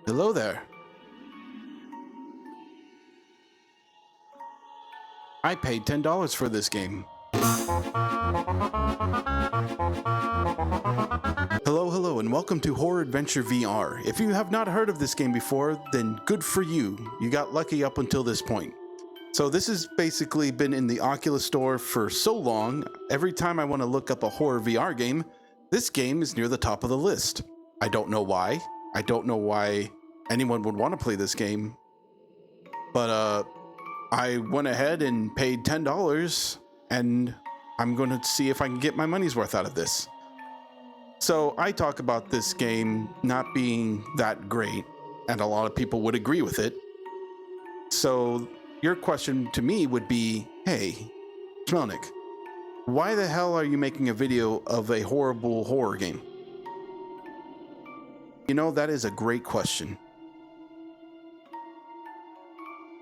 Hello there. I paid $10 for this game. Hello, and welcome to Horror Adventure VR. If you have not heard of this game before, then good for you. You got lucky up until this point. So this has basically been in the Oculus store for so long, every time I want to look up a horror VR game, this game is near the top of the list. I don't know why. I don't know why anyone would want to play this game. But I went ahead and paid $10, and I'm going to see if I can get my money's worth out of this. So I talk about this game not being that great, and a lot of people would agree with it. So your question to me would be, hey, Shmelnick, why the hell are you making a video of a horrible horror game? You know, that is a great question.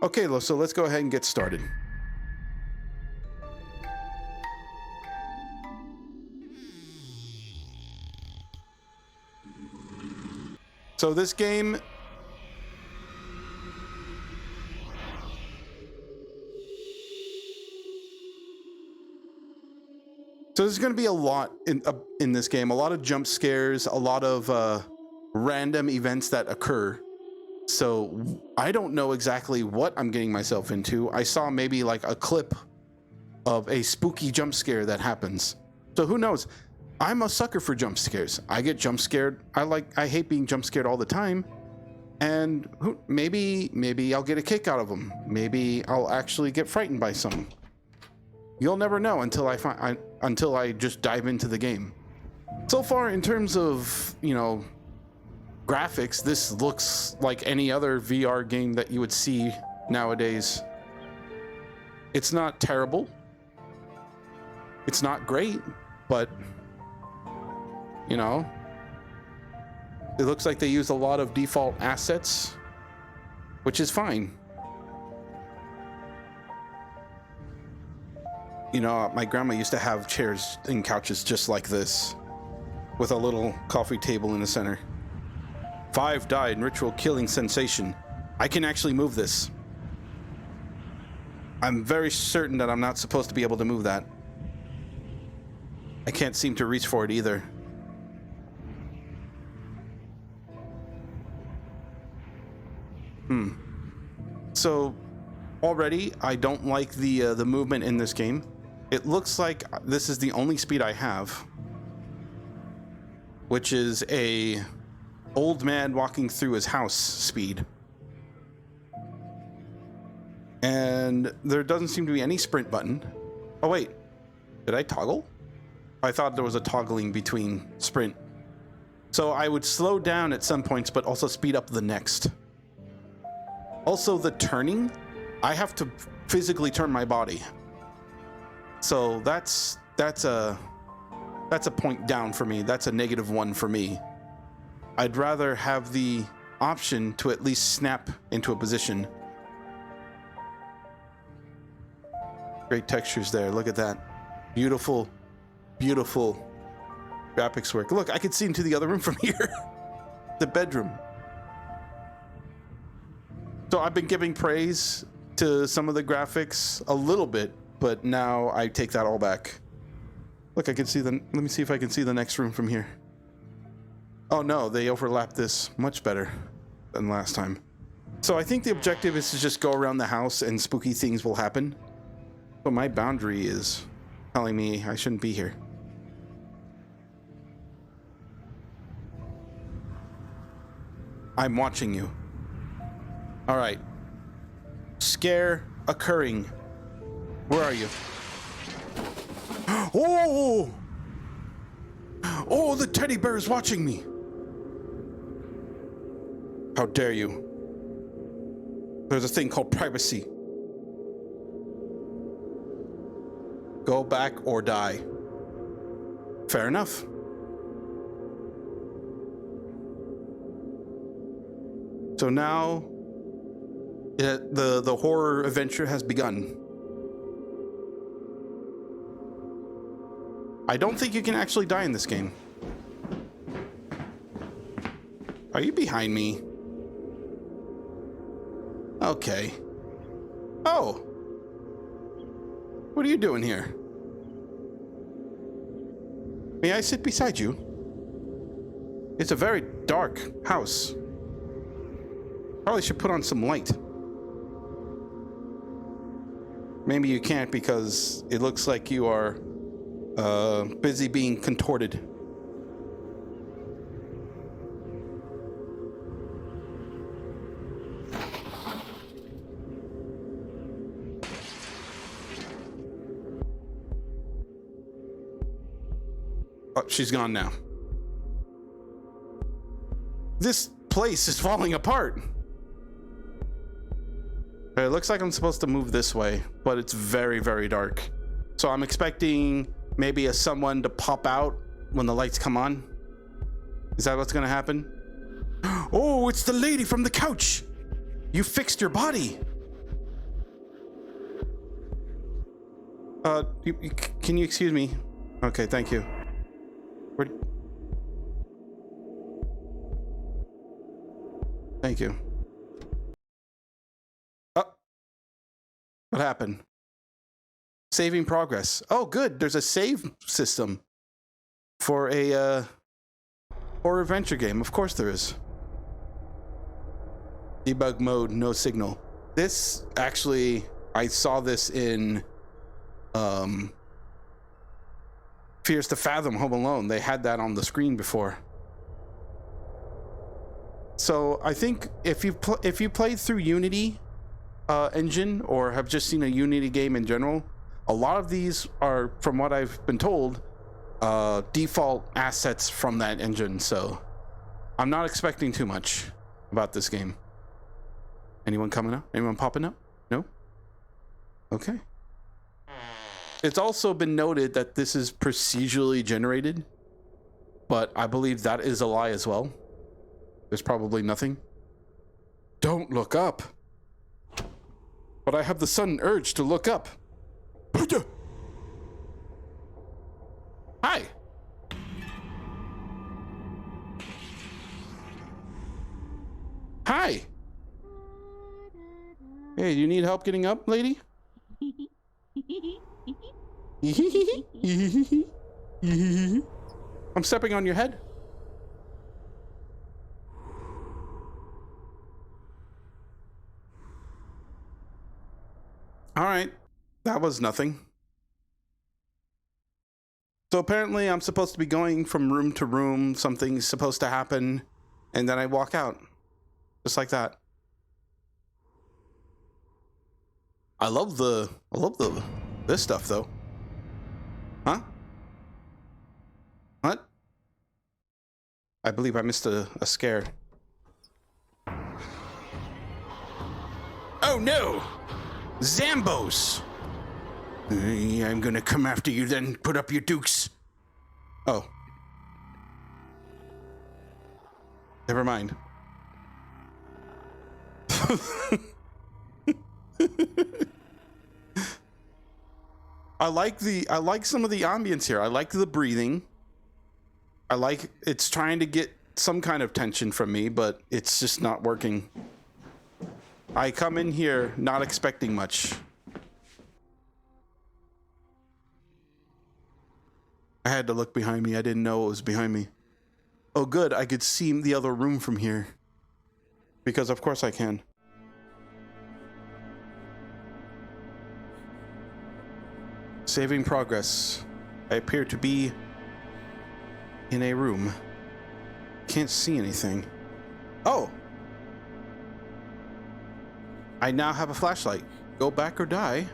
Okay, so let's go ahead and get started. So this game So there's going to be a lot in this game, a lot of jump scares, a lot of random events that occur. So I don't know exactly what I'm getting myself into. I saw maybe like a clip of a spooky jump scare that happens. So who knows? I'm a sucker for jump scares. I get jump scared. I hate being jump scared all the time. And maybe I'll get a kick out of them. Maybe I'll actually get frightened by some. You'll never know until I just dive into the game. So far, in terms of, you know, graphics, this looks like any other VR game that you would see nowadays. It's not terrible. It's not great, but, you know, it looks like they use a lot of default assets, which is fine. You know, my grandma used to have chairs and couches just like this, with a little coffee table in the center. 5 died in ritual killing sensation. I can actually move this. I'm very certain that I'm not supposed to be able to move that. I can't seem to reach for it either. So already I don't like the movement in this game. It looks like this is the only speed I have, which is a old man walking through his house speed. And there doesn't seem to be any sprint button. Oh wait, did I toggle? I thought there was a toggling between sprint. So I would slow down at some points, but also speed up the next. Also the turning, I have to physically turn my body. So that's a point down for me. That's a -1 for me. I'd rather have the option to at least snap into a position. Great textures there. Look at that. Beautiful, beautiful graphics work. Look, I could see into the other room from here. The bedroom. So I've been giving praise to some of the graphics a little bit, but now I take that all back. Look, I can see let me see if I can see the next room from here. Oh no, they overlap this much better than last time. So I think the objective is to just go around the house and spooky things will happen. But my boundary is telling me I shouldn't be here. I'm watching you. All right. Scare occurring. Where are you? Oh! Oh, the teddy bear is watching me. How dare you? There's a thing called privacy. Go back or die. Fair enough. So now the horror adventure has begun. I don't think you can actually die in this game. Are you behind me? Okay. Oh. What are you doing here? May I sit beside you? It's a very dark house. Probably should put on some light. Maybe you can't because it looks like you are busy being contorted. Oh, she's gone now. This place is falling apart. It looks like I'm supposed to move this way, but it's very, very dark. So I'm expecting maybe someone to pop out when the lights come on. Is that what's gonna happen? Oh, it's the lady from the couch. You fixed your body. Can you excuse me? Okay, thank you. Where... Thank you. Oh, what happened? Saving progress. Oh, good. There's a save system for a horror adventure game. Of course there is. Debug mode, no signal. This actually, I saw this in Fears to Fathom Home Alone. They had that on the screen before. So I think if you played through Unity engine or have just seen a Unity game in general, a lot of these are, from what I've been told, default assets from that engine. So I'm not expecting too much about this game. Anyone coming up? Anyone popping up? No? Okay. It's also been noted that this is procedurally generated, but I believe that is a lie as well. There's probably nothing. Don't look up. But I have the sudden urge to look up. Hi. Hi. Hey, do you need help getting up, lady? I'm stepping on your head. All right, that was nothing. So apparently I'm supposed to be going from room to room. Something's supposed to happen, and then I walk out, just like that. I love this stuff though. Huh? What? I believe I missed a scare. Oh no! Zambos! I'm gonna come after you then. Put up your dukes. Oh. Never mind. I like some of the ambience here. I like the breathing. I like it's trying to get some kind of tension from me, but it's just not working. I come in here not expecting much. I had to look behind me. I didn't know what was behind me. Oh good, I could see the other room from here. Because of course I can. Saving progress. I appear to be in a room. Can't see anything. Oh! I now have a flashlight. Go back or die.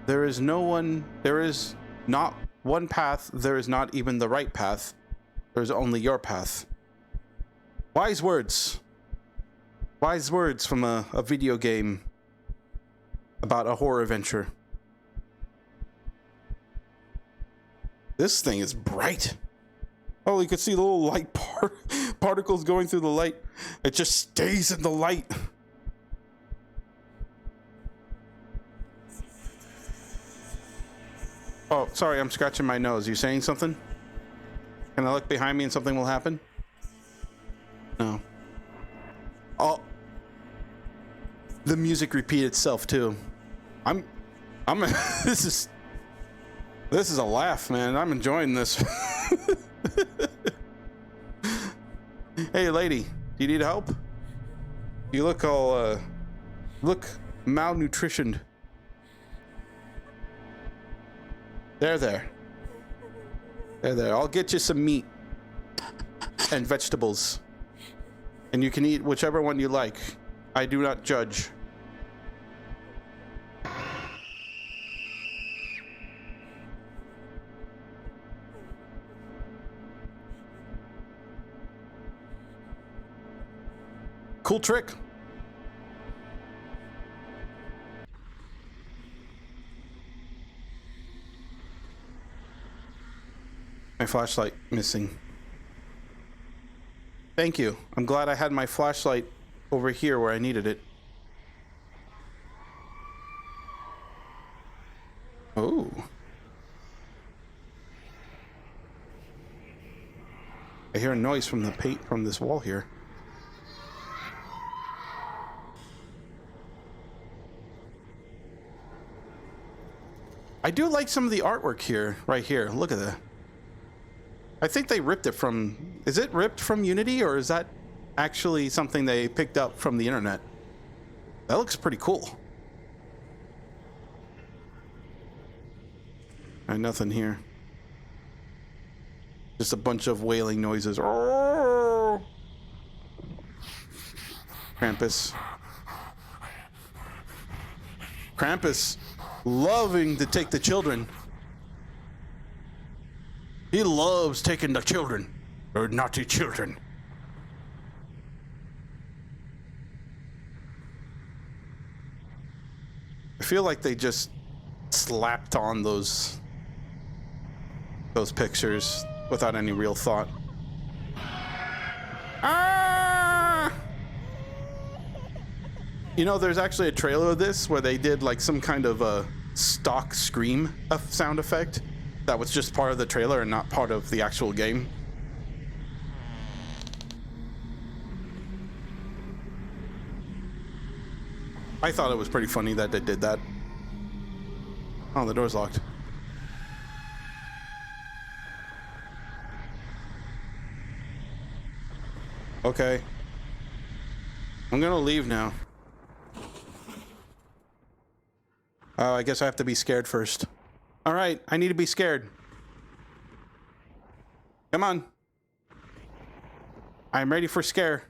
There is no one. There is not one path. There is not even the right path. There's only your path. Wise words. Wise words from a video game about a horror adventure. This thing is bright. Oh, you could see the little light particles going through the light. It just stays in the light. Oh, sorry, I'm scratching my nose. You saying something? Can I look behind me and something will happen? No. Oh. the music repeat itself too. I'm this is a laugh, man. I'm enjoying this. Hey lady, do you need help? You look all look malnutritioned. There. I'll get you some meat and vegetables. And you can eat whichever one you like. I do not judge. Cool trick. My flashlight missing. Thank you. I'm glad I had my flashlight over here where I needed it. Oh. I hear a noise from the paint from this wall here. I do like some of the artwork here, right here. Look at that. I think they ripped it from... Is it ripped from Unity, or is that actually something they picked up from the internet? That looks pretty cool. Alright, nothing here. Just a bunch of wailing noises. Krampus. Krampus loving to take the children. He loves taking the children. Or naughty children. I feel like they just slapped on those pictures without any real thought. Ah! You know, there's actually a trailer of this where they did like some kind of a stock scream sound effect that was just part of the trailer and not part of the actual game. I thought it was pretty funny that they did that. Oh, the door's locked. Okay. I'm gonna leave now. Oh, I guess I have to be scared first. All right, I need to be scared. Come on. I'm ready for scare.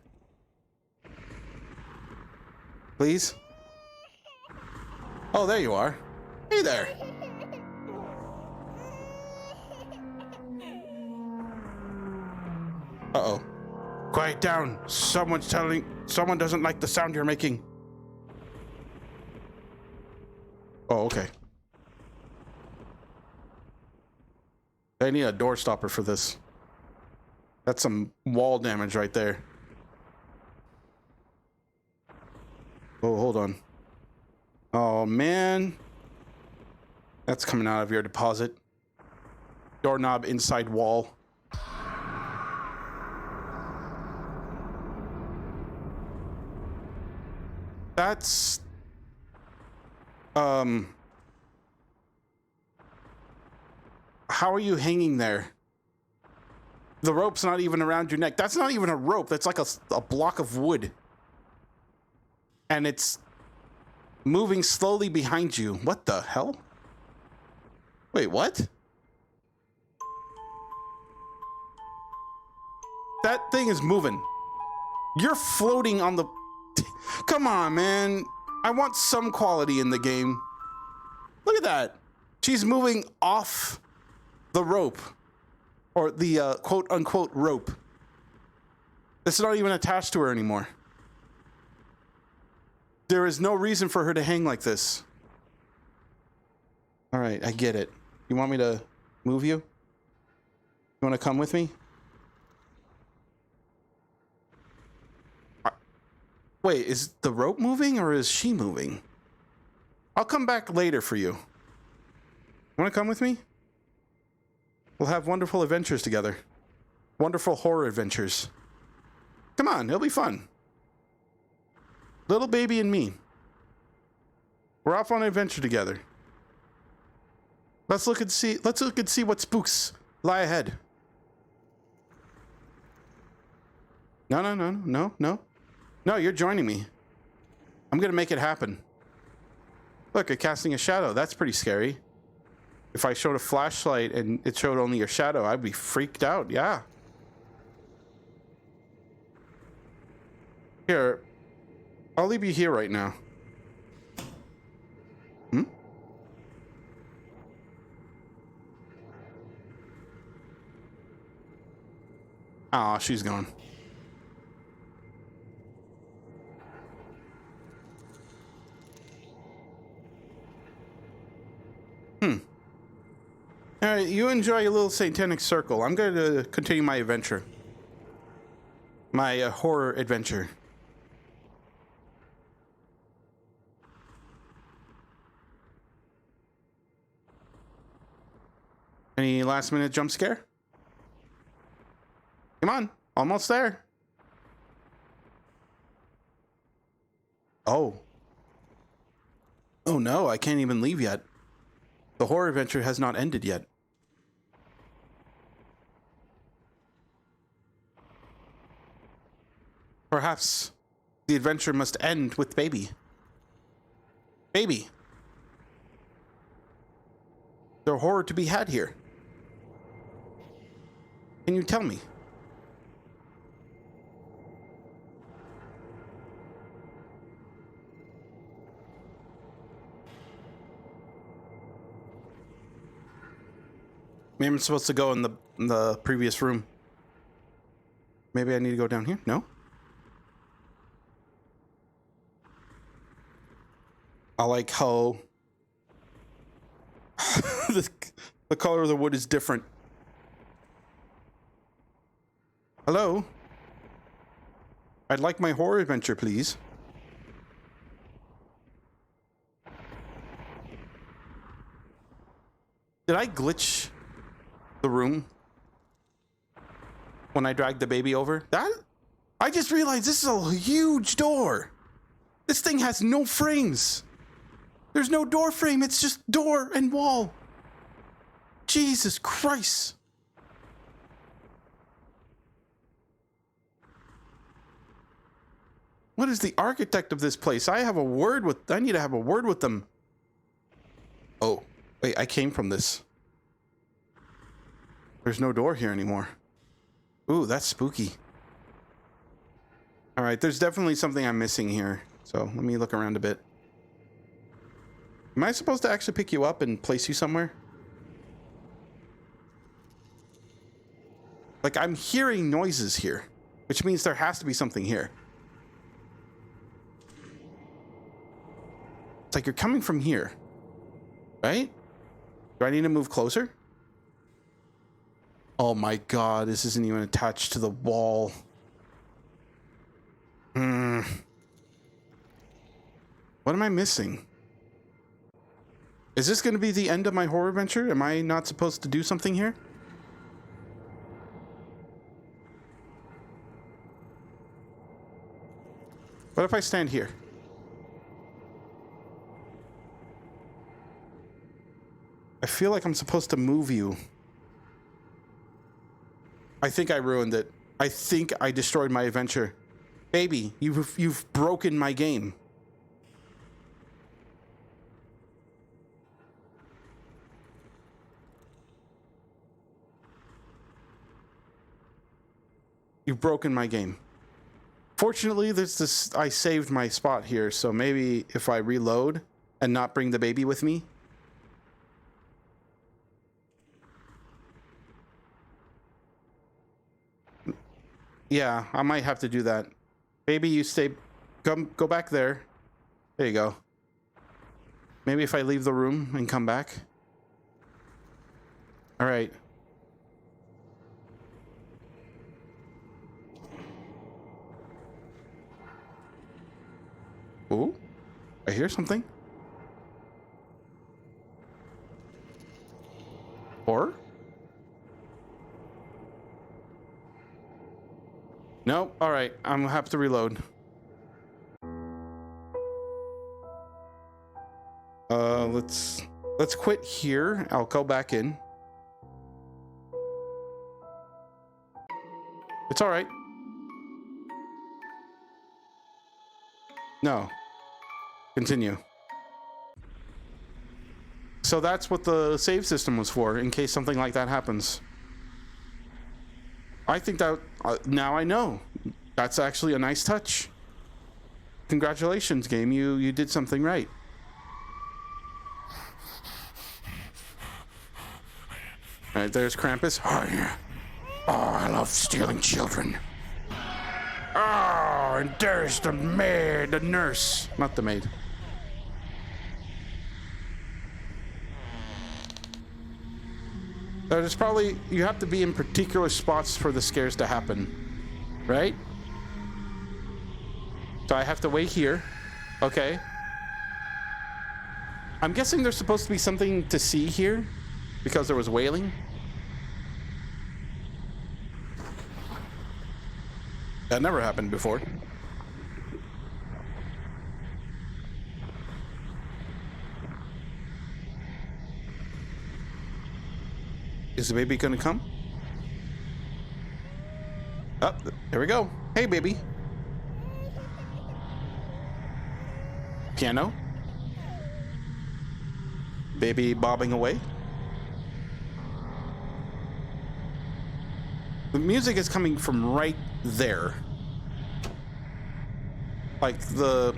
Please? Oh, there you are. Hey there. Uh-oh. Quiet down. Someone doesn't like the sound you're making. Oh, okay. I need a door stopper for this. That's some wall damage right there. Oh, hold on. Oh, man. That's coming out of your deposit. Doorknob inside wall. That's... How are you hanging there? The rope's not even around your neck. That's not even a rope. That's like a block of wood. And it's moving slowly behind you. What the hell? Wait, what? That thing is moving. You're floating on the... Come on, man. I want some quality in the game. Look at that. She's moving off the rope. Or the quote-unquote rope. It's not even attached to her anymore. There is no reason for her to hang like this. All right, I get it. You want me to move you? You want to come with me? Wait, is the rope moving or is she moving? I'll come back later for you. Want to come with me? We'll have wonderful adventures together. Wonderful horror adventures. Come on, it'll be fun. Little baby and me. We're off on an adventure together. Let's look and see what spooks lie ahead. No, you're joining me. I'm gonna make it happen. Look, you're casting a shadow. That's pretty scary. If I showed a flashlight and it showed only your shadow, I'd be freaked out, yeah. Here, I'll leave you here right now. Aw, she's gone. All right, you enjoy your little satanic circle. I'm going to continue my adventure. My horror adventure. Any last minute jump scare? Come on, almost there. Oh. Oh no, I can't even leave yet. The horror adventure has not ended yet. Perhaps the adventure must end with baby. Baby. There's horror to be had here. Can you tell me? Maybe I'm supposed to go in the previous room. Maybe I need to go down here? No? I like how the color of the wood is different. Hello? I'd like my horror adventure, please. Did I glitch the room when I dragged the baby over? I just realized this is a huge door. This thing has no frames. There's no door frame, it's just door and wall. Jesus Christ. What is the architect of this place? I need to have a word with them. Oh, wait, I came from this. There's no door here anymore. Ooh, that's spooky. All right, there's definitely something I'm missing here. So let me look around a bit. Am I supposed to actually pick you up and place you somewhere? Like, I'm hearing noises here, which means there has to be something here. It's like you're coming from here, right? Do I need to move closer? Oh my God, this isn't even attached to the wall. What am I missing? Is this going to be the end of my horror adventure? Am I not supposed to do something here? What if I stand here? I feel like I'm supposed to move you. I think I ruined it. I think I destroyed my adventure. Baby, you've broken my game. You've broken my game. Fortunately, I saved my spot here, so maybe if I reload and not bring the baby with me. Yeah, I might have to do that. Baby, you stay. Go back there. There you go. Maybe if I leave the room and come back. All right. Ooh, I hear something. Or? Nope. All right. I'm gonna have to reload. let's quit here. I'll go back in. It's all right. No. Continue. So that's what the save system was for, in case something like that happens. I think that now I know. That's actually a nice touch. Congratulations, game. You did something right. All right, there's Krampus. Oh, yeah. Oh, I love stealing children. Oh, and there's the maid, the nurse. Not the maid. There's probably, you have to be in particular spots for the scares to happen, right? So I have to wait here. Okay. I'm guessing there's supposed to be something to see here because there was wailing. That never happened before. Is the baby gonna come? Oh, there we go. Hey, baby. Piano. Baby bobbing away. The music is coming from right there. Like the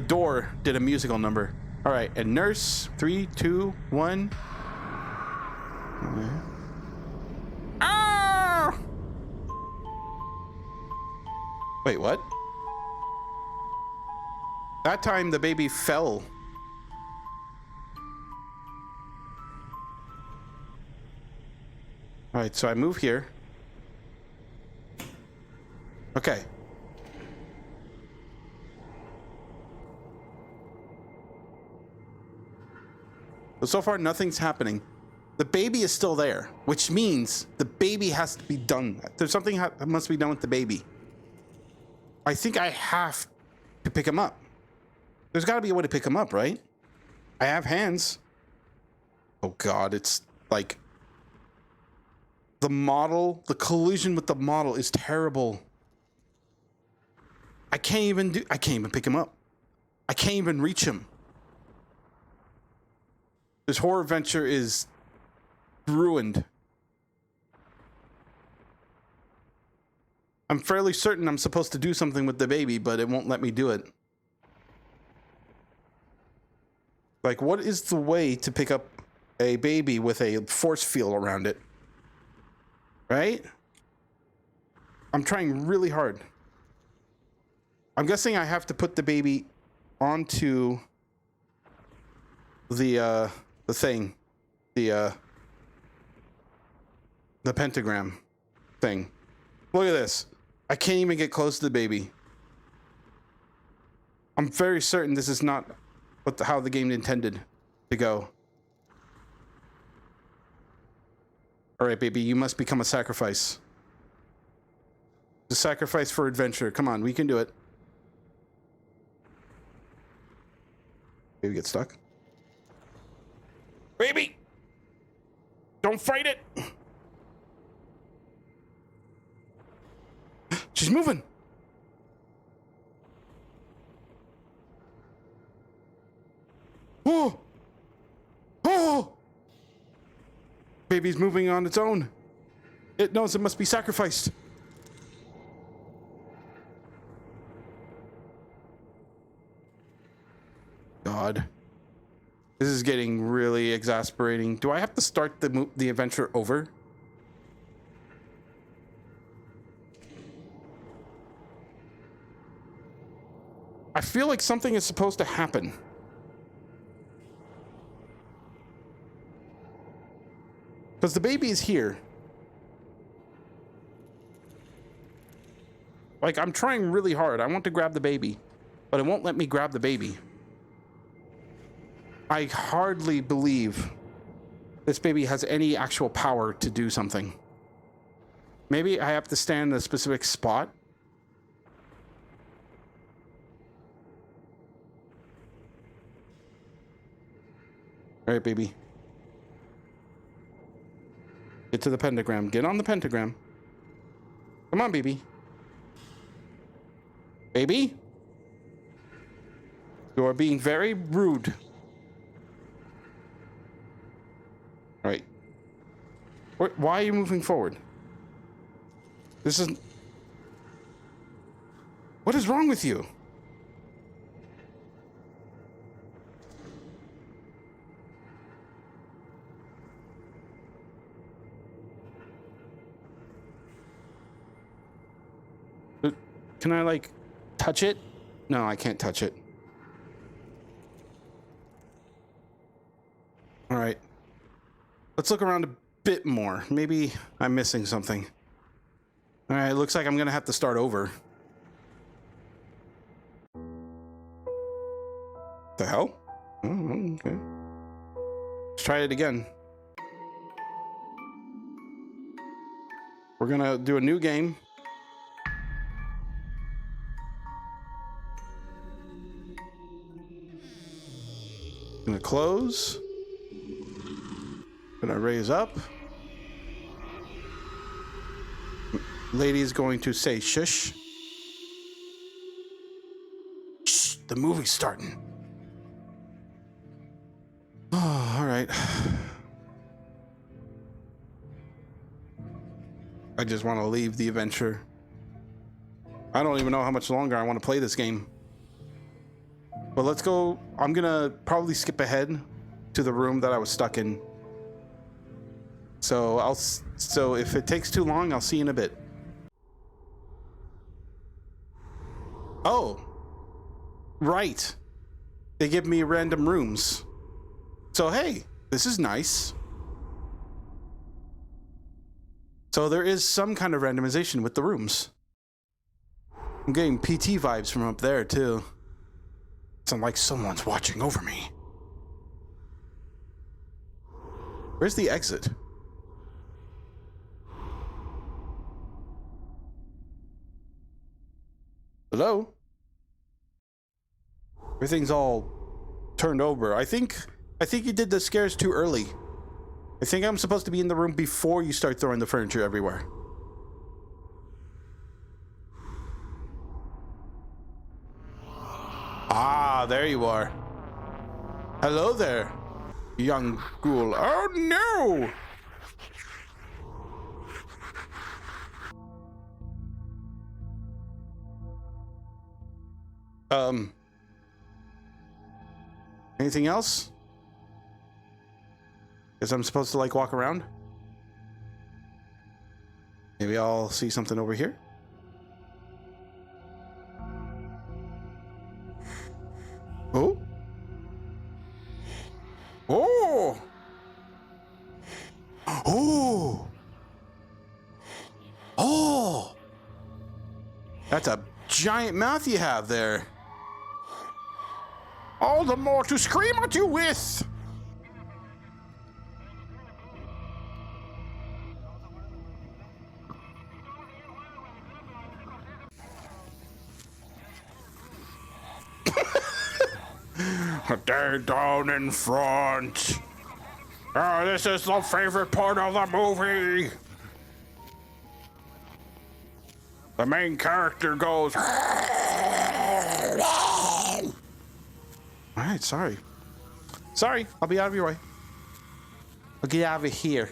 door did a musical number. All right, and nurse, 3, 2, 1. Ah! Wait, what? That time the baby fell. All right, so I move here. Okay. So far, nothing's happening. The baby is still there, which means the baby has to be done. There's something that must be done with the baby. I think I have to pick him up. There's got to be a way to pick him up, right? I have hands. Oh, God, it's like... The model, the collision with the model is terrible. I can't even pick him up. I can't even reach him. This horror adventure is ruined. I'm fairly certain I'm supposed to do something with the baby, but it won't let me do it. Like, what is the way to pick up a baby with a force field around it? Right? I'm trying really hard. I'm guessing I have to put the baby onto the thing. The pentagram thing. Look at this. I can't even get close to the baby. I'm very certain this is not how the game intended to go. All right, baby, you must become a sacrifice. The sacrifice for adventure. Come on, we can do it. Baby, get stuck. Baby! Don't fight it! She's moving! Oh! Oh! Baby's moving on its own. It knows it must be sacrificed. God. This is getting really exasperating. Do I have to start the adventure over? I feel like something is supposed to happen. Because the baby is here. Like, I'm trying really hard. I want to grab the baby, but it won't let me grab the baby. I hardly believe this baby has any actual power to do something. Maybe I have to stand in a specific spot. All right, baby. Get to the pentagram. Get on the pentagram. Come on, baby. Baby? You are being very rude. All right. Why are you moving forward? This is... What is wrong with you? Can I, like, touch it? No, I can't touch it. All right. Let's look around a bit more. Maybe I'm missing something. All right, looks like I'm gonna have to start over. The hell? Oh, okay. Let's try it again. We're gonna do a new game. Gonna close. Gonna raise up. Lady's going to say shush. Shh, the movie's starting. Oh, all right. I just want to leave the adventure. I don't even know how much longer I want to play this game. But let's go. I'm gonna probably skip ahead to the room that I was stuck in. So if it takes too long, I'll see you in a bit. Oh, right. They give me random rooms. So hey, this is nice. So there is some kind of randomization with the rooms. I'm getting PT vibes from up there too. It's like someone's watching over me. Where's the exit? Hello? Everything's all turned over. I think you did the scares too early. I think I'm supposed to be in the room before you start throwing the furniture everywhere. Ah, there you are. Hello there, young ghoul. Oh no! Anything else? Guess I'm supposed to like walk around? Maybe I'll see something over here. Oh? Oh! Oh! Oh! That's a giant mouth you have there. All the more to scream at you with! They're down in front. Oh, this is the favorite part of the movie. The main character goes. All right, sorry. Sorry, I'll be out of your way. I'll get out of here.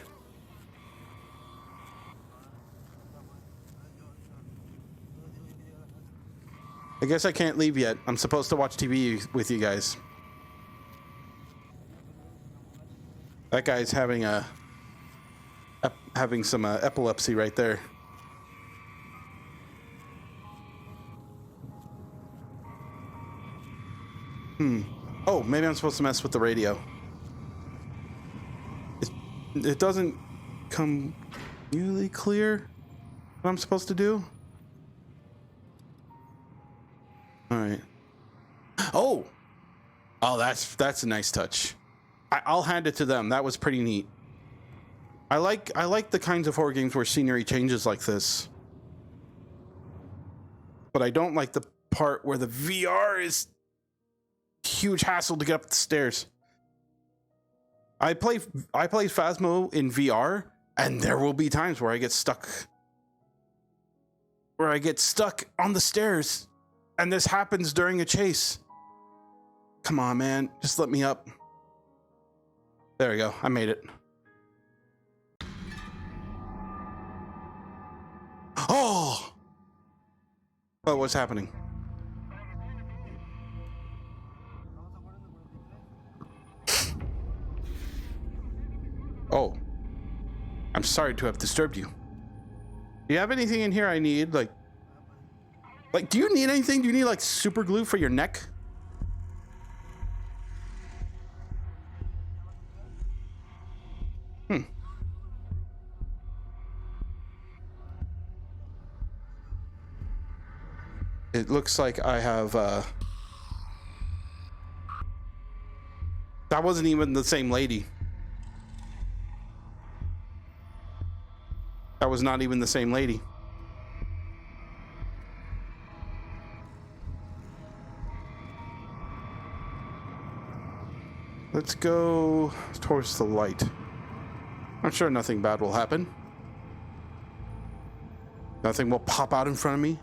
I guess I can't leave yet. I'm supposed to watch TV with you guys. That guy's having some epilepsy right there. Oh, maybe I'm supposed to mess with the radio. It doesn't come really clear what I'm supposed to do. All right. Oh, that's a nice touch. I'll hand it to them. That was pretty neat. I like the kinds of horror games where scenery changes like this. But I don't like the part where the VR is huge hassle to get up the stairs. I play Phasmo in VR, and there will be times where I get stuck. Where I get stuck on the stairs, and this happens during a chase. Come on, man, just let me up. There we go, I made it. Oh! What's happening? Oh. I'm sorry to have disturbed you. Do you have anything in here I need? Like, do you need anything? Do you need like super glue for your neck? It looks like I have, that wasn't even the same lady. That was not even the same lady. Let's go towards the light. I'm sure nothing bad will happen. Nothing will pop out in front of me.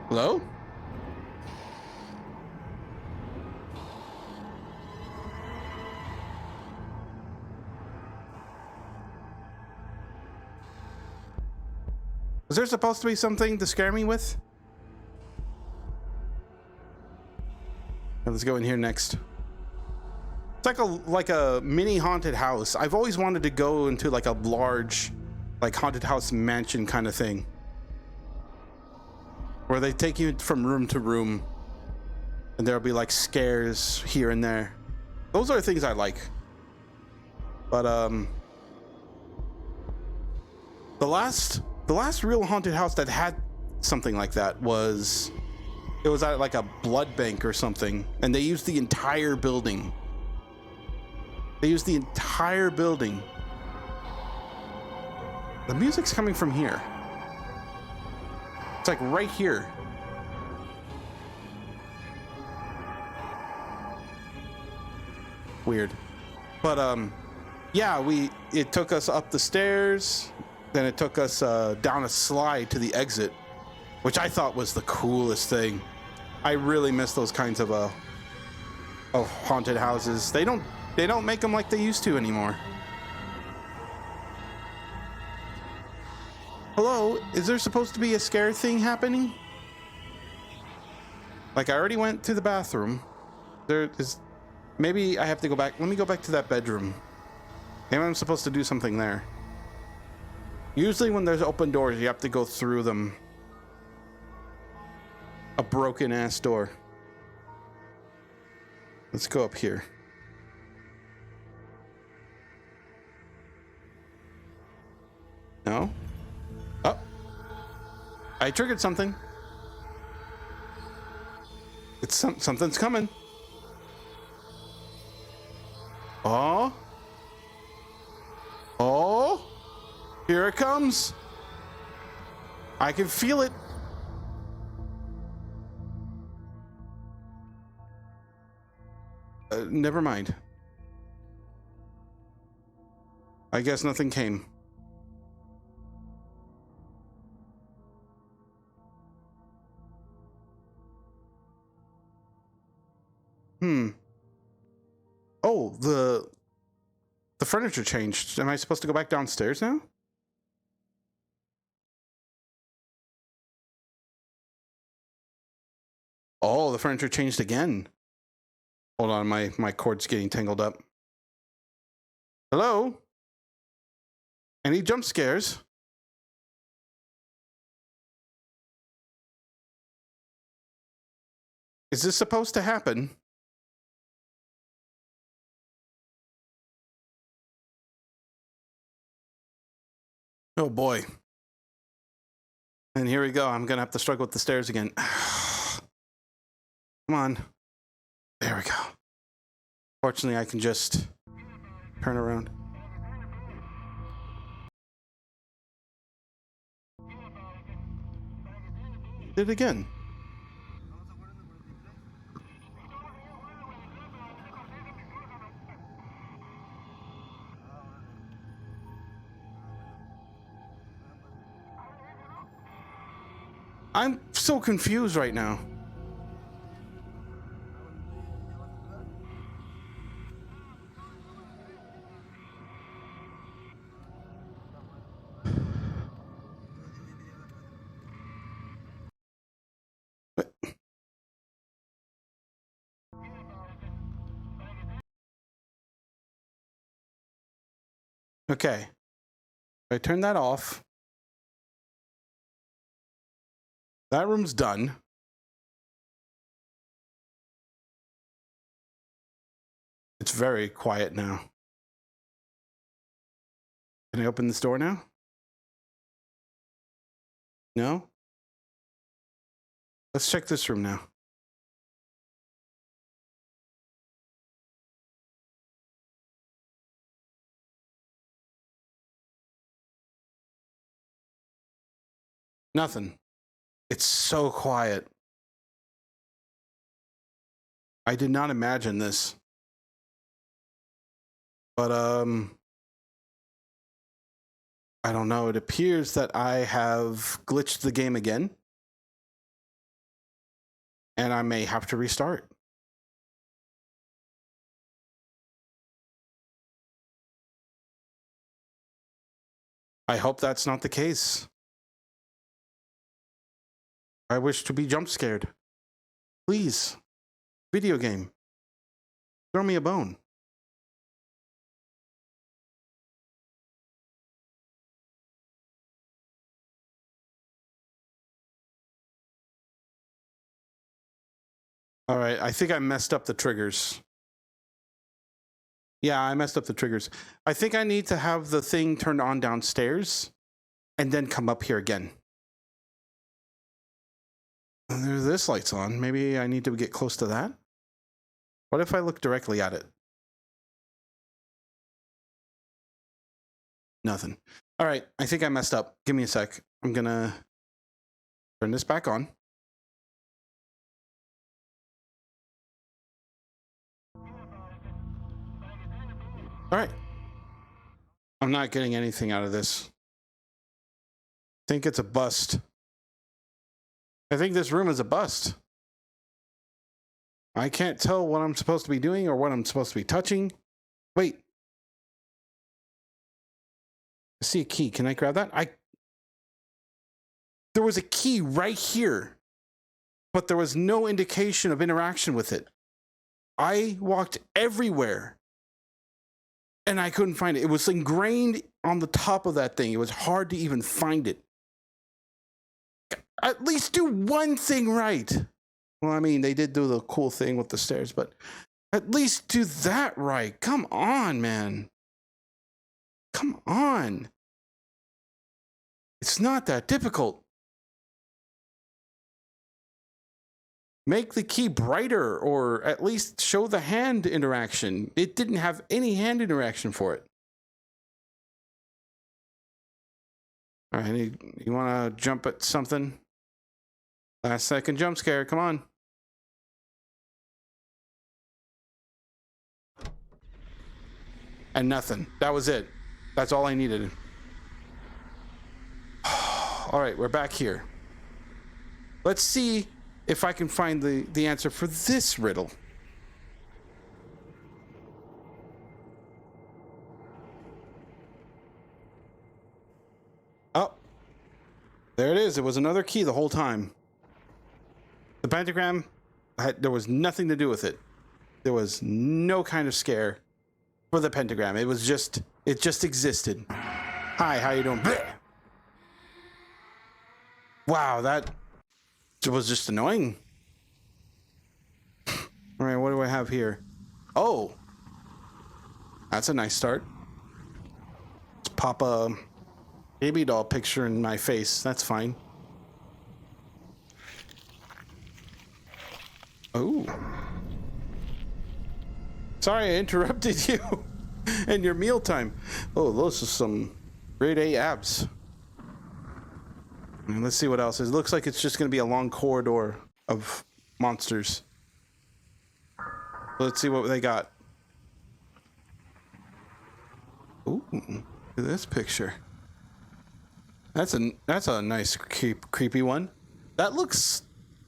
Hello? Was there supposed to be something to scare me with? Let's go in here next. It's like a mini haunted house. I've always wanted to go into like a large, like haunted house mansion kind of thing, where they take you from room to room, and there'll be like scares here and there. Those are the things I like. But the last real haunted house that had something like that was, it was at like a blood bank or something, and they used the entire building. They used the entire building. The music's coming from here. It's like right here. Weird. But yeah, it took us up the stairs, then it took us down a slide to the exit, which I thought was the coolest thing. I really miss those kinds of haunted houses. They don't make them like they used to anymore. Hello, is there supposed to be a scare thing happening? Like, I already went to the bathroom. There is, maybe I have to go back. Let me go back to that bedroom. Maybe I'm supposed to do something there. Usually when there's open doors, you have to go through them. A broken ass door. Let's go up here. No? Oh. I triggered something. It's something's coming. Oh. Oh. Here it comes. I can feel it. Never mind. I guess nothing came. Oh, the furniture changed. Am I supposed to go back downstairs now? Oh, the furniture changed again. Hold on, my cord's getting tangled up. Hello? Any jump scares? Is this supposed to happen? Oh boy. And here we go. I'm gonna have to struggle with the stairs again. Come on. There we go. Fortunately, I can just turn around. Did it again. I'm so confused right now. Okay. I turn that off. That room's done. It's very quiet now. Can I open this door now? No? Let's check this room now. Nothing. It's so quiet. I did not imagine this. But, I don't know. It appears that I have glitched the game again. And I may have to restart. I hope that's not the case. I wish to be jump scared. Please. Video game. Throw me a bone. All right, I think I messed up the triggers. Yeah, I messed up the triggers. I think I need to have the thing turned on downstairs and then come up here again. This light's on. Maybe I need to get close to that. What if I look directly at it? Nothing. All right, I think I messed up. Give me a sec. I'm gonna turn this back on. All right. I'm not getting anything out of this. I think it's a bust. I think this room is a bust. I can't tell what I'm supposed to be doing or what I'm supposed to be touching. Wait. I see a key. Can I grab that? There was a key right here, but there was no indication of interaction with it. I walked everywhere and I couldn't find it. It was ingrained on the top of that thing. It was hard to even find it. At least do one thing right. Well, I mean, they did do the cool thing with the stairs, but at least do that right. Come on, man. Come on. It's not that difficult. Make the key brighter or at least show the hand interaction. It didn't have any hand interaction for it. All right, you want to jump at something? Last second jump scare, come on. And nothing. That was it. That's all I needed. All right, we're back here. Let's see if I can find the answer for this riddle. Oh, there it is. It was another key the whole time. The pentagram, there was nothing to do with it. There was no kind of scare for the pentagram. It just existed. Hi, how you doing? Blech. Wow, that was just annoying. All right, what do I have here? Oh, that's a nice start. Let's pop a baby doll picture in my face. That's fine. Oh. Sorry I interrupted you in your mealtime. Oh, those are some grade A abs. And let's see what else is. It looks like it's just going to be a long corridor of monsters. Let's see what they got. Ooh, look at this picture. That's a nice creepy one. That looks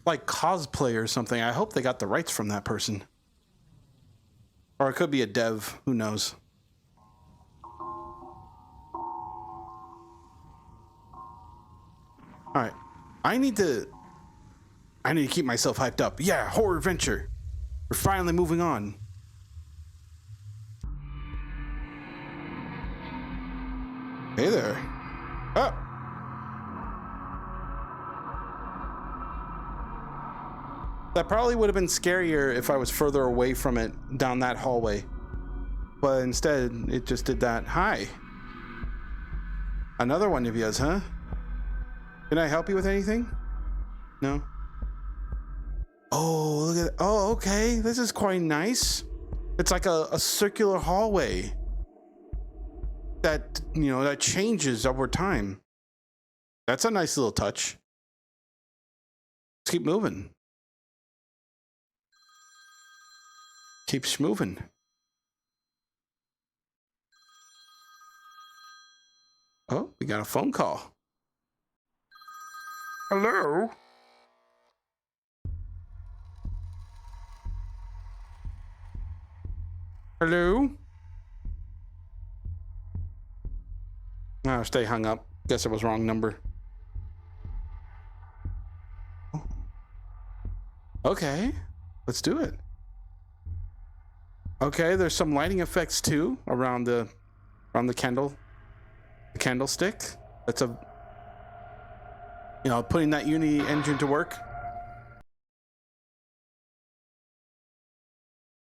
like cosplay or something. I hope they got the rights from that person. Or it could be a dev. Who knows? All right. I need to keep myself hyped up. Yeah, horror adventure. We're finally moving on. Hey there. Oh. That probably would have been scarier if I was further away from it down that hallway. But instead, it just did that. Hi. Another one of yours, huh? Can I help you with anything? No? Oh, look at it. Oh, okay. This is quite nice. It's like a circular hallway that, you know, that changes over time. That's a nice little touch. Let's keep moving. Keeps moving. Oh, we got a phone call. Hello? Hello? Oh, stay hung up. Guess it was wrong number. Okay, let's do it. Okay, there's some lighting effects too around the candlestick. That's a, you know, putting that Unity engine to work.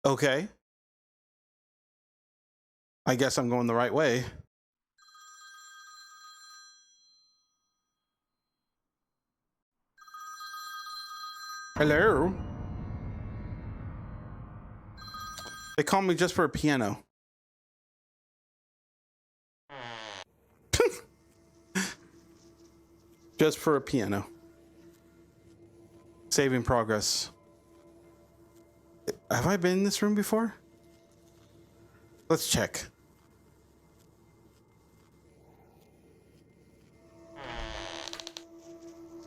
Okay. I guess I'm going the right way. Hello? They call me just for a piano. Just for a piano. Saving progress. Have I been in this room before? Let's check.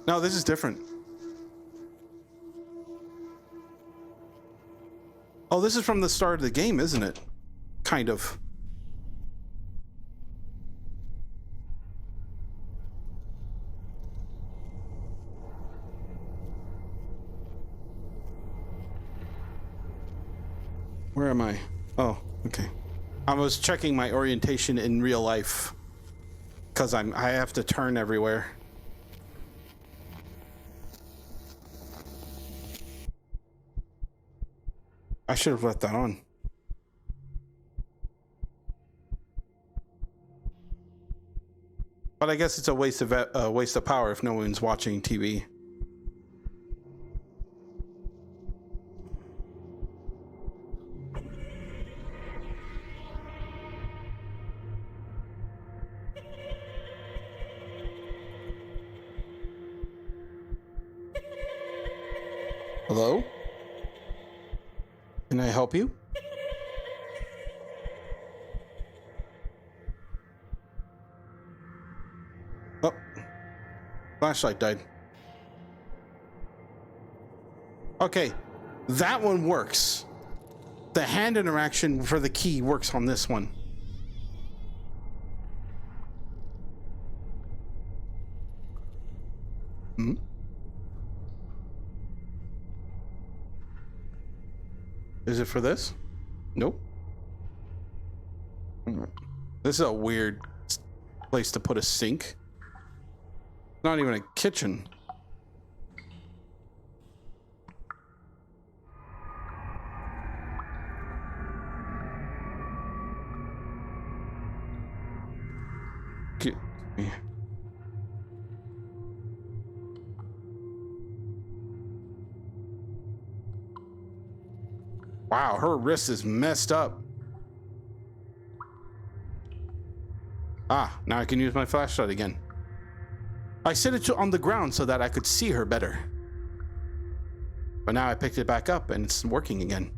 No, this is different. Oh, this is from the start of the game, isn't it? Kind of. Where am I? Oh, okay. I was checking my orientation in real life because I have to turn everywhere. I should have left that on. But I guess it's a waste of power if no one's watching TV. Hello? Can I help you? Oh, flashlight died. Okay, that one works. The hand interaction for the key works on this one. Hmm? Is it for this? Nope. This is a weird place to put a sink. Not even a kitchen. Get me. Wow, her wrist is messed up. Ah, now I can use my flashlight again. I set it on the ground so that I could see her better. But now I picked it back up and it's working again.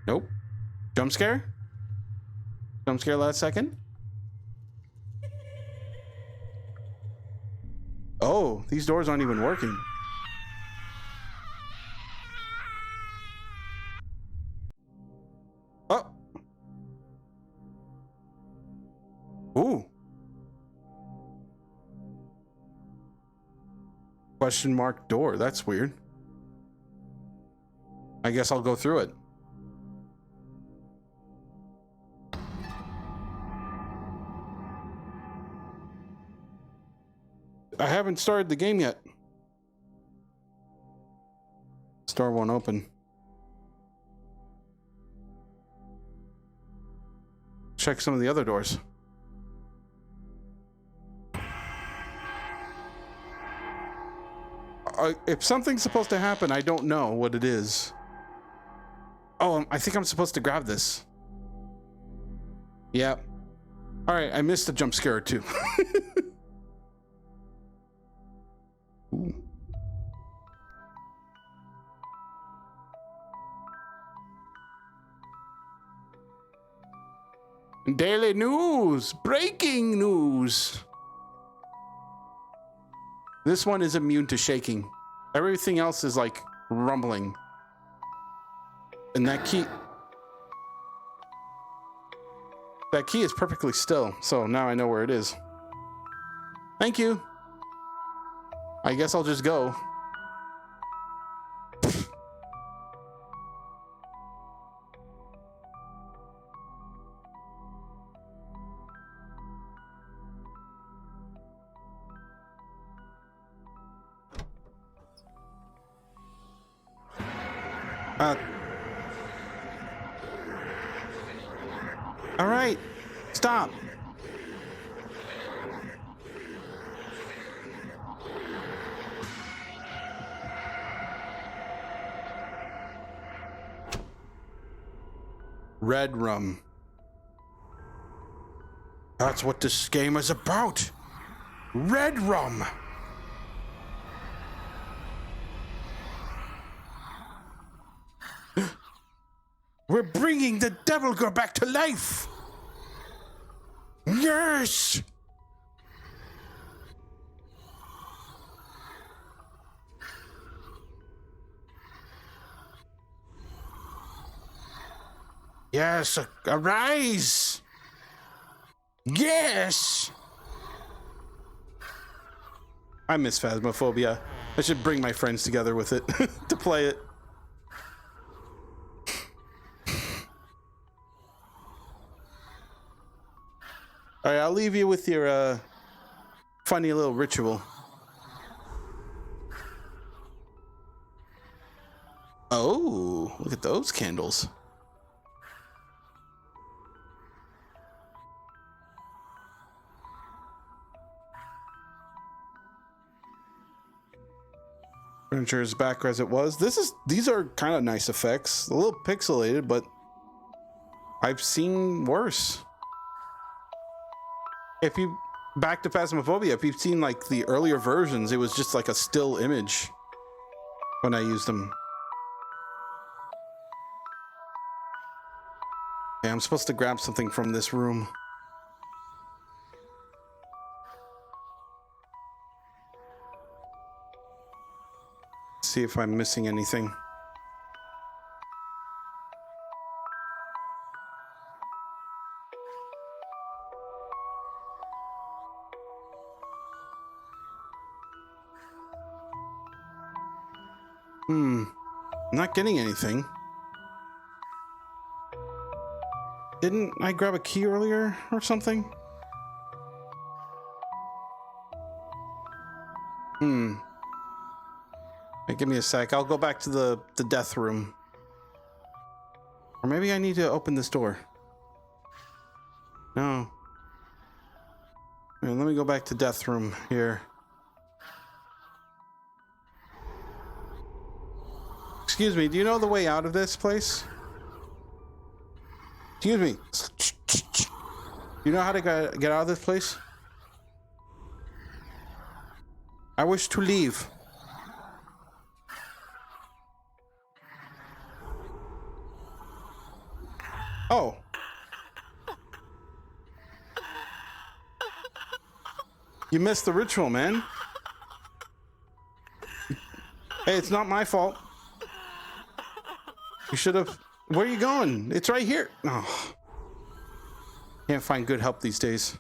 Nope. Jump scare? Jump scare last second? Oh, these doors aren't even working. Oh. Ooh. Question mark door. That's weird. I guess I'll go through it. I haven't started the game yet. This door won't open. Check some of the other doors. If something's supposed to happen, I don't know what it is. Oh, I think I'm supposed to grab this. Yep. All right, I missed a jump scare or two. Ooh. Daily news! Breaking news! This one is immune to shaking. Everything else is like rumbling. And that key is perfectly still, so now I know where it is. Thank you. I guess I'll just go. All right, stop. Red rum. That's what this game is about. Red rum. We're bringing the devil girl back to life. Yes. Yes, arise. Yes. I miss Phasmophobia. I should bring my friends together with it to play it. All right, I'll leave you with your funny little ritual. Oh, look at those candles. Furniture is back as it was. These are kind of nice effects. A little pixelated, but I've seen worse. If you back to Phasmophobia, if you've seen like the earlier versions, it was just like a still image when I used them. Okay, I'm supposed to grab something from this room. See if I'm missing anything. I'm not getting anything. Didn't I grab a key earlier or something? Hey, give me a sec. I'll go back to the death room. Or maybe I need to open this door. No. Here, let me go back to death room here. Excuse me, do you know the way out of this place? Excuse me. Do you know how to get out of this place? I wish to leave. You missed the ritual, man. Hey, it's not my fault. You should have... Where are you going? It's right here. Oh. Can't find good help these days.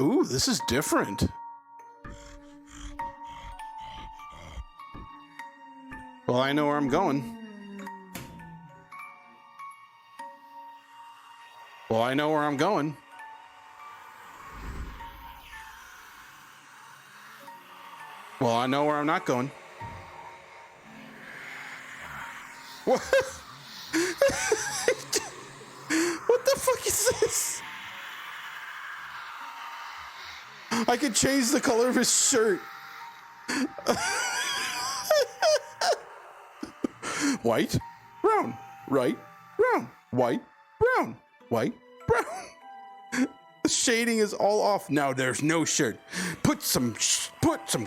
Ooh, this is different. Well, I know where I'm going. Well, I know where I'm going. Well, I know where I'm not going. What? What the fuck is this? I could change the color of his shirt. White, brown, right, brown, white, brown, white, brown. The shading is all off. Now there's no shirt. Put some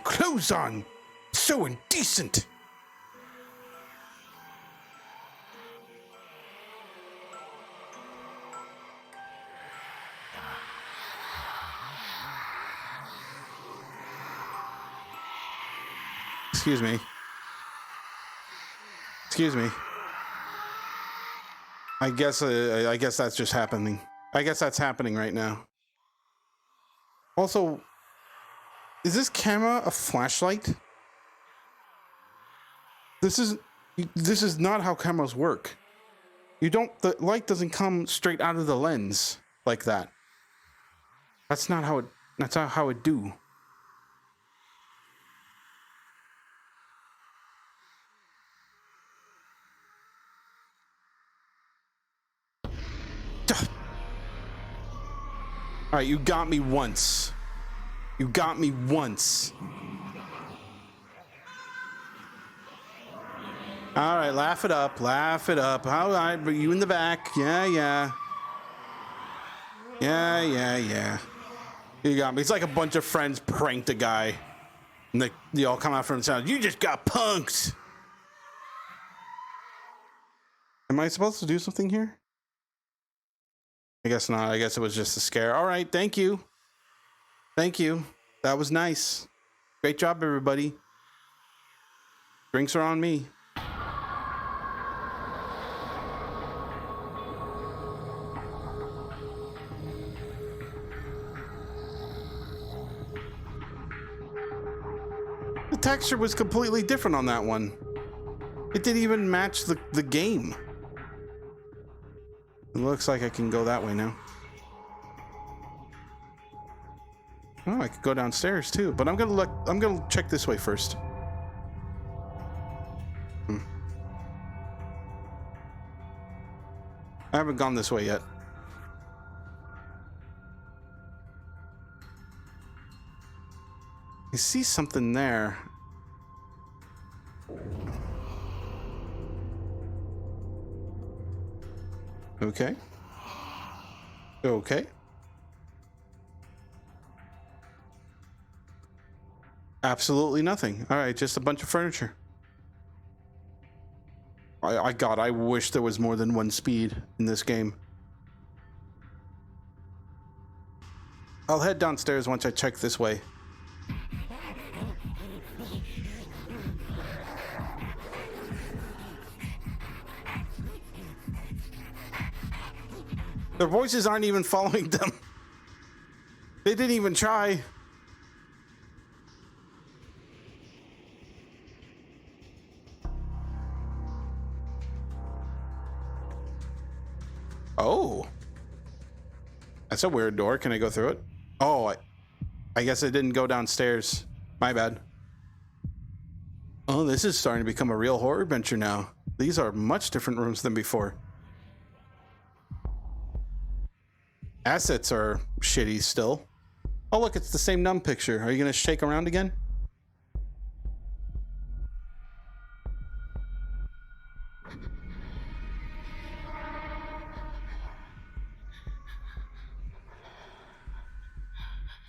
clothes on. So indecent. Excuse me. Excuse me. I guess that's just happening. I guess that's happening right now. Also, is this camera a flashlight? This is not how cameras work. The light doesn't come straight out of the lens like that. That's not how it do. All right, you got me once. You got me once. All right, laugh it up. Laugh it up. All right, you in the back. Yeah, yeah. Yeah, yeah, yeah. You got me. It's like a bunch of friends pranked a guy. And they all come out from the side. You just got punked. Am I supposed to do something here? I guess not. I guess it was just a scare. All right, thank you. Thank you. That was nice. Great job, everybody. Drinks are on me. The texture was completely different on that one. It didn't even match the game. It looks like I can go that way now. Oh, I could go downstairs too, but I'm gonna check this way first. I haven't gone this way yet. I see something there. Okay. Okay. Absolutely nothing. All right, just a bunch of furniture. God, I wish there was more than one speed in this game. I'll head downstairs once I check this way. Their voices aren't even following them. They didn't even try. Oh. That's a weird door. Can I go through it? Oh, I guess I didn't go downstairs. My bad. Oh, this is starting to become a real horror adventure now. These are much different rooms than before. Assets are shitty still. Oh, look, it's the same numb picture. Are you gonna shake around again?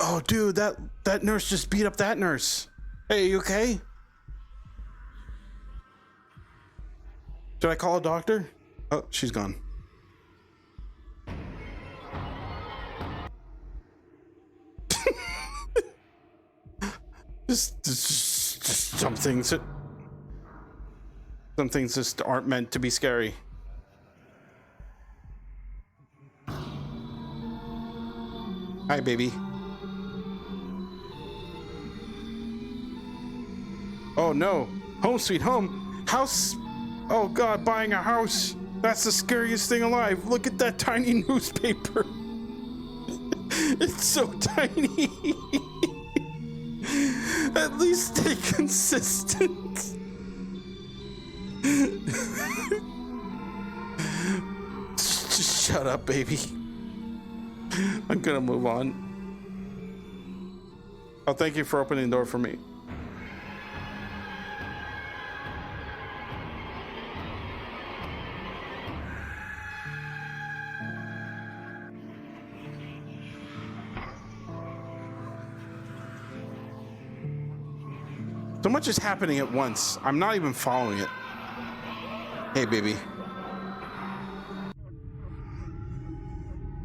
Oh, dude, that nurse just beat up that nurse. Hey, are you okay? Should I call a doctor? Oh, she's gone. just some things just aren't meant to be scary. Hi, baby. Oh no, home sweet home. House. Oh God, buying a house. That's the scariest thing alive. Look at that tiny newspaper. It's so tiny. At least stay consistent. Just shut up, baby. I'm gonna move on. Oh, thank you for opening the door for me. So much is happening at once. I'm not even following it. Hey, baby.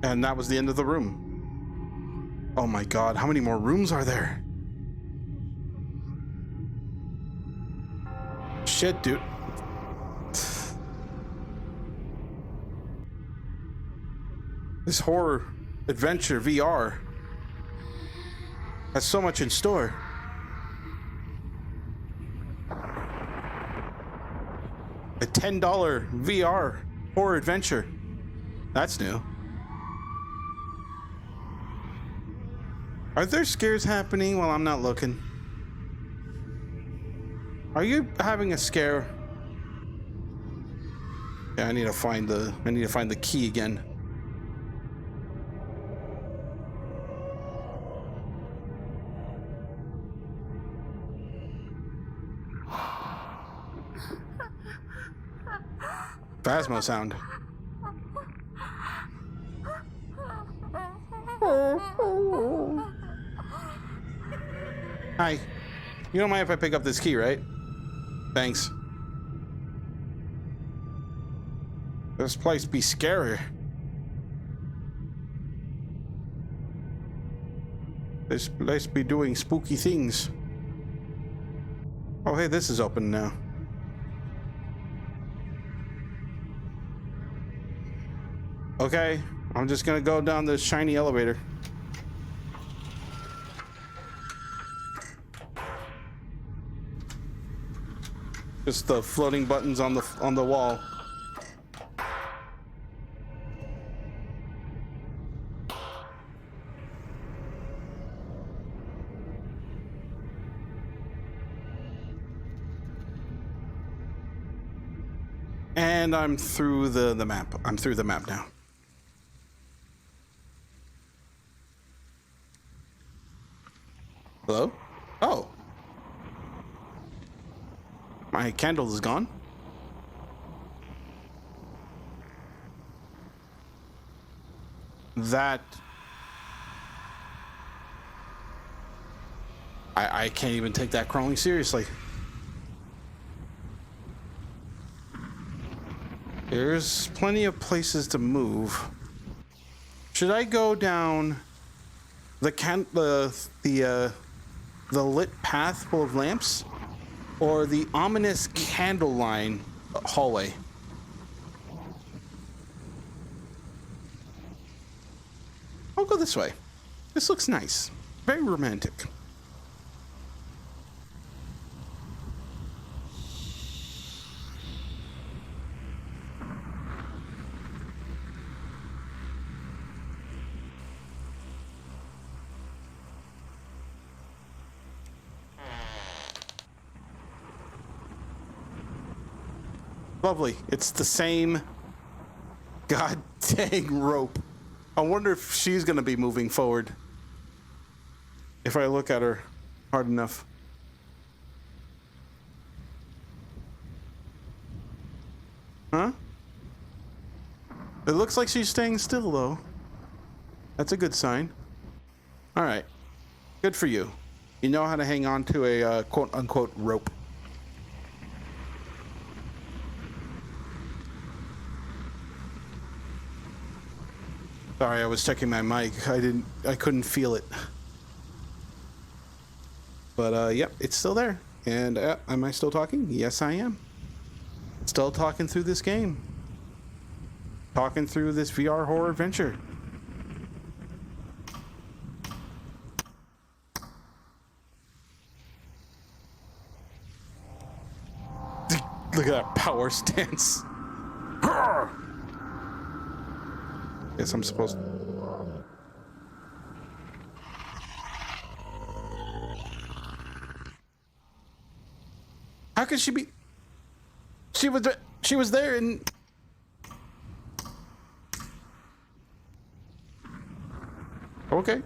And that was the end of the room. Oh my God, how many more rooms are there? Shit, dude. This horror adventure VR has so much in store. A $10 VR horror adventure. That's new. Are there scares happening while I'm not looking? Are you having a scare? Yeah, I need to find the key again. Phasmo sound. Hi. You don't mind if I pick up this key, right? Thanks. This place be scary. This place be doing spooky things. Oh, hey, this is open now. Okay, I'm just gonna go down this shiny elevator. Just the floating buttons on the wall. And I'm through the map. I'm through the map now. Hello? Oh. My candle is gone. That... I can't even take that crawling seriously. There's plenty of places to move. Should I go down the lit path full of lamps, or the ominous candle line hallway? I'll go this way. This looks nice. Very romantic. Lovely. It's the same god dang rope. I wonder if she's gonna be moving forward if I look at her hard enough. Huh? It looks like she's staying still though. That's a good sign. All right. Good for you. You know how to hang on to a quote unquote rope. Sorry, I was checking my mic. I couldn't feel it. But yep, it's still there. And am I still talking? Yes, I am. Still talking through this game. Talking through this VR horror adventure. Look at that power stance. Guess I'm supposed to... How could she be... She was there and... Okay.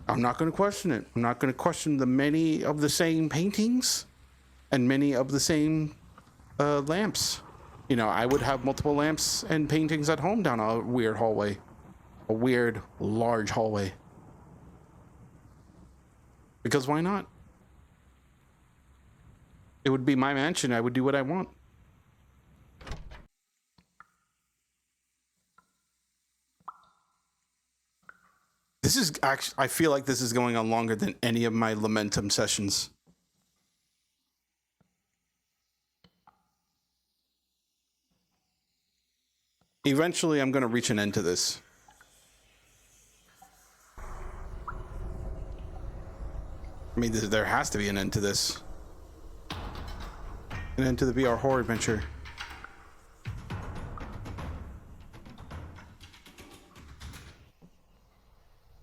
I'm not going to question it. I'm not going to question the many of the same paintings and many of the same lamps. You know, I would have multiple lamps and paintings at home down a weird hallway. A weird, large hallway. Because why not? It would be my mansion. I would do what I want. This is actually, I feel like this is going on longer than any of my Lamentum sessions. Eventually, I'm going to reach an end to this. I mean, there has to be an end to this. An end to the VR horror adventure.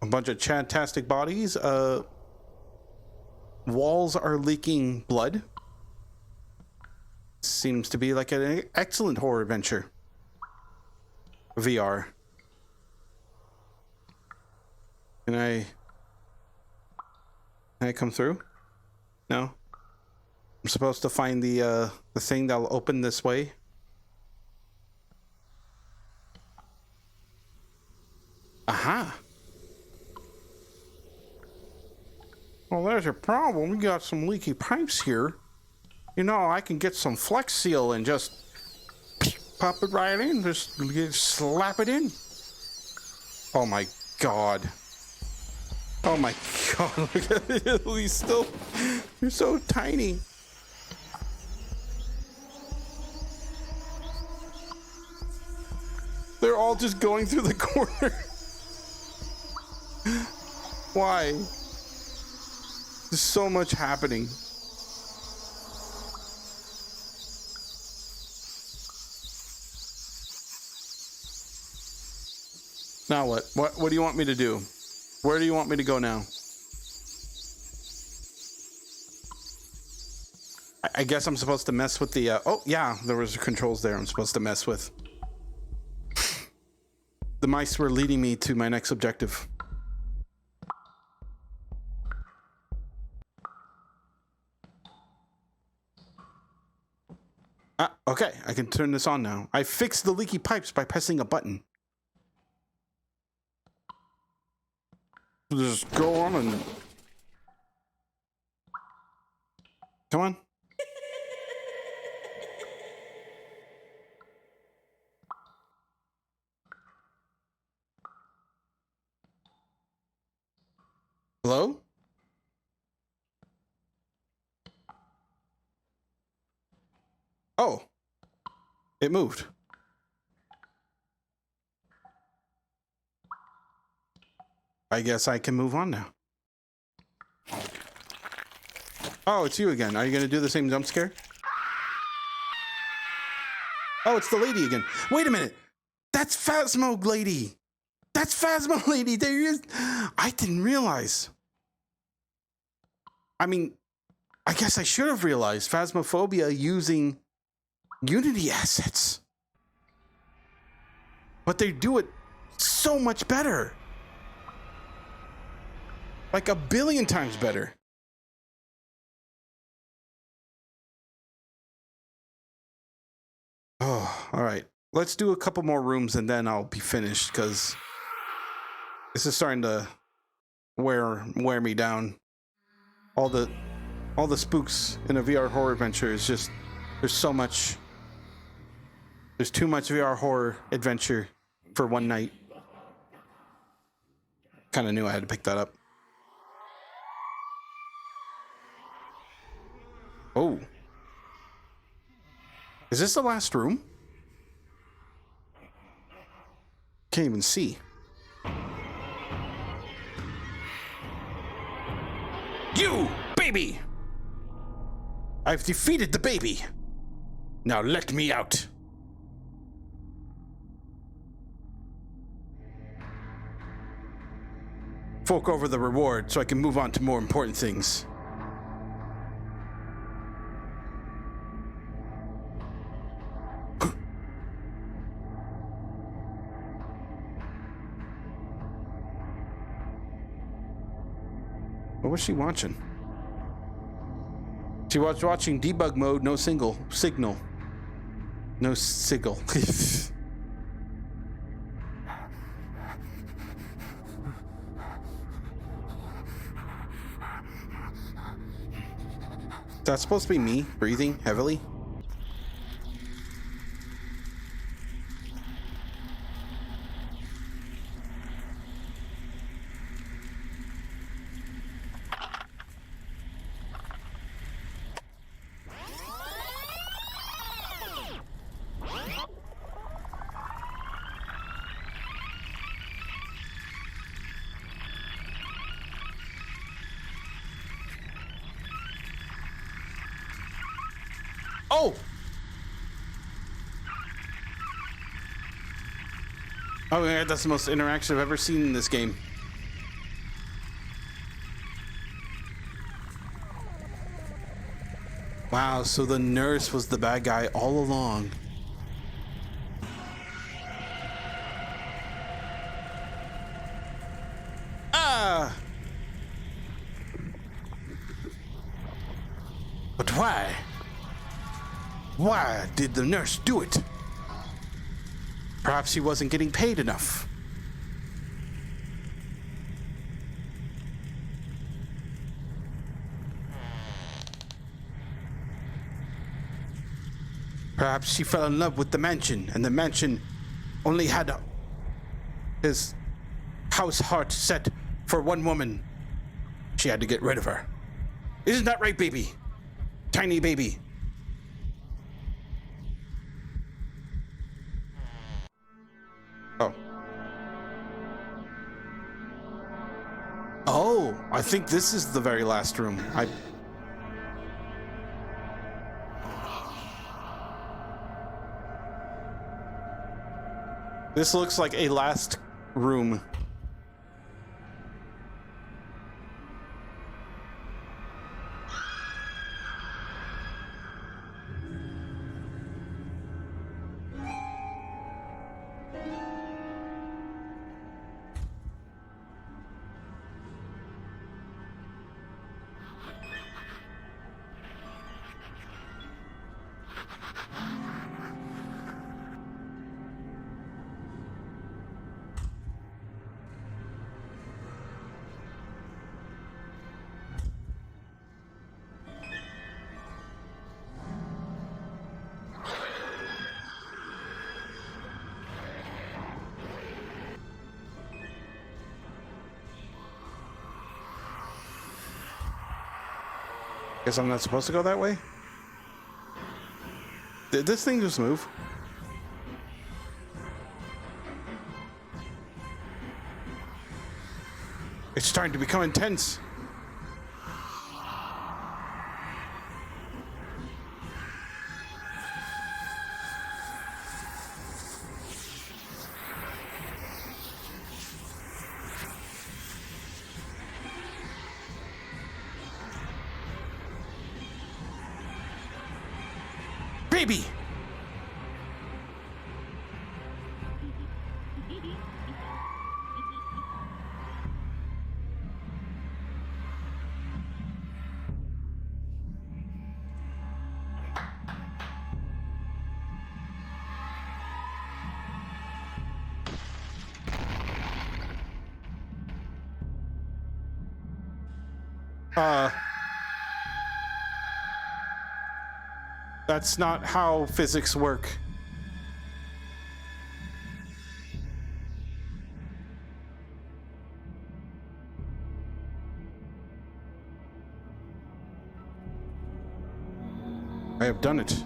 A bunch of fantastic bodies. Walls are leaking blood. Seems to be like an excellent horror adventure. VR. Can I come through? No. I'm supposed to find the thing that'll open this way. Aha. Well, there's your problem. We got some leaky pipes here. You know, I can get some Flex Seal and just pop it right in. Just slap it in. Oh my god. Oh my god. Look at it. He's still... You're so tiny. They're all just going through the corner. Why? There's so much happening. Now what? What do you want me to do? Where do you want me to go now? I guess I'm supposed to mess with the... oh, yeah, there was controls there I'm supposed to mess with. The mice were leading me to my next objective. Ah, okay, I can turn this on now. I fixed the leaky pipes by pressing a button. Just go on and... Come on. Hello? Oh. It moved. I guess I can move on now. Oh, it's you again. Are you going to do the same jump scare? Oh, it's the lady again. Wait a minute. That's Phasmo lady. That's Phasmo lady. There is. I didn't realize. I mean, I guess I should have realized Phasmophobia using Unity assets. But they do it so much better. Like 1 billion times better. Oh, all right. Let's do a couple more rooms and then I'll be finished because this is starting to wear me down. All the spooks in a VR horror adventure is just there's too much VR horror adventure for one night. Kind of knew I had to pick that up. Oh. Is this the last room? Can't even see. You, baby! I've defeated the baby. Now let me out. Fork over the reward so I can move on to more important things. What was she watching? She was watching debug mode, no signal. No signal. That's supposed to be me breathing heavily. Oh! Oh yeah, that's the most interaction I've ever seen in this game. Wow, so the nurse was the bad guy all along. Ah! But why? Why did the nurse do it? Perhaps he wasn't getting paid enough. Perhaps she fell in love with the mansion, and the mansion only had his house heart set for one woman. She had to get rid of her. Isn't that right, baby? Tiny baby. Oh. Oh, I think this is the very last room. This looks like a last room. Guess I'm not supposed to go that way? Did this thing just move? It's starting to become intense. Baby! That's not how physics work. I have done it.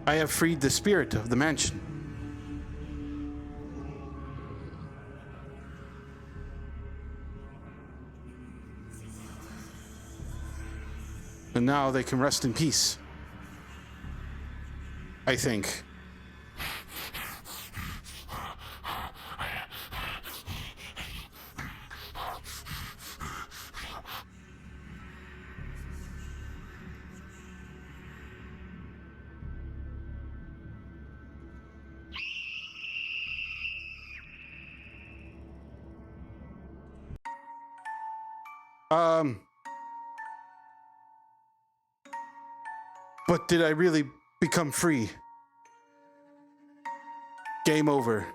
I have freed the spirit of the mansion. And now they can rest in peace. I think. But did I really become free? Game over.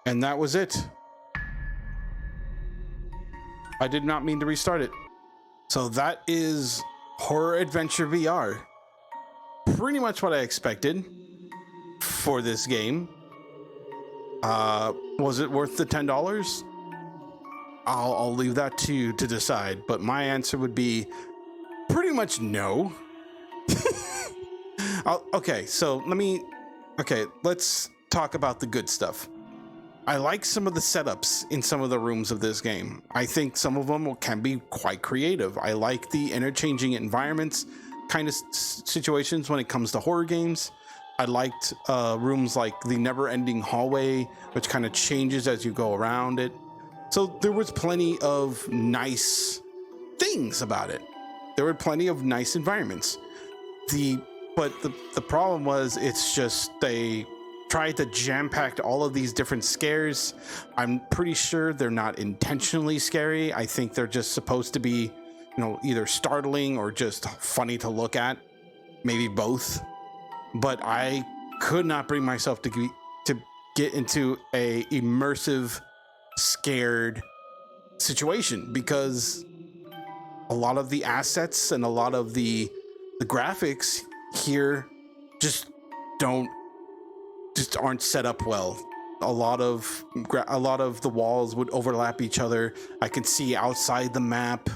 And that was it. I did not mean to restart it. So that is Horror Adventure VR. Pretty much what I expected for this game. Was it worth the $10? I'll leave that to you to decide, but my answer would be pretty much no. Okay, so let's talk about the good stuff. I like some of the setups in some of the rooms of this game. I think some of them can be quite creative. I like the interchanging environments kind of situations when it comes to horror games. I liked rooms like the never-ending hallway, which kind of changes as you go around it. So there was plenty of nice things about it. There were plenty of nice environments. But the problem was, it's just they tried to jam-pack all of these different scares. I'm pretty sure they're not intentionally scary. I think they're just supposed to be, either startling or just funny to look at. Maybe both. But I could not bring myself to get into a immersive, scared situation, because a lot of the assets and a lot of the graphics here just aren't set up well. A lot of the walls would overlap each other. I could see outside the map.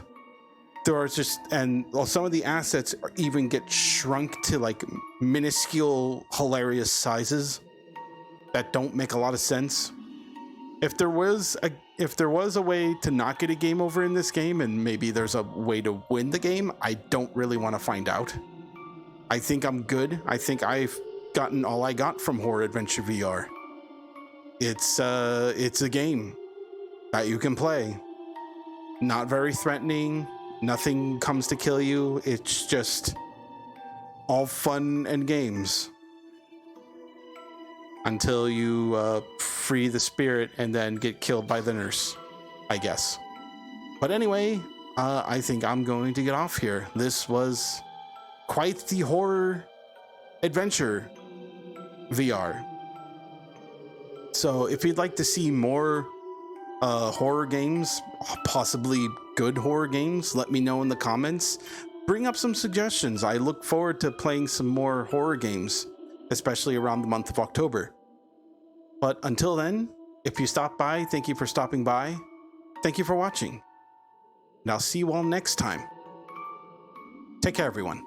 There are some of the assets even get shrunk to like minuscule, hilarious sizes that don't make a lot of sense. If there was a way to not get a game over in this game, and maybe there's a way to win the game, I don't really want to find out. I think I'm good. I think I've gotten all I got from Horror Adventure VR. It's a game that you can play. Not very threatening. Nothing comes to kill you. It's just all fun and games until you free the spirit and then get killed by the nurse, I guess. But anyway, I think I'm going to get off here. This was quite the Horror Adventure VR. So if you'd like to see more horror games, possibly good horror games, let me know in the comments. Bring up some suggestions. I look forward to playing some more horror games, especially around the month of October. But until then, if you stop by, thank you for stopping by. Thank you for watching. And I'll see you all next time. Take care, everyone.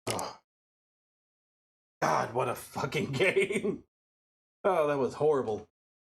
Oh. God, what a fucking game. Oh, that was horrible.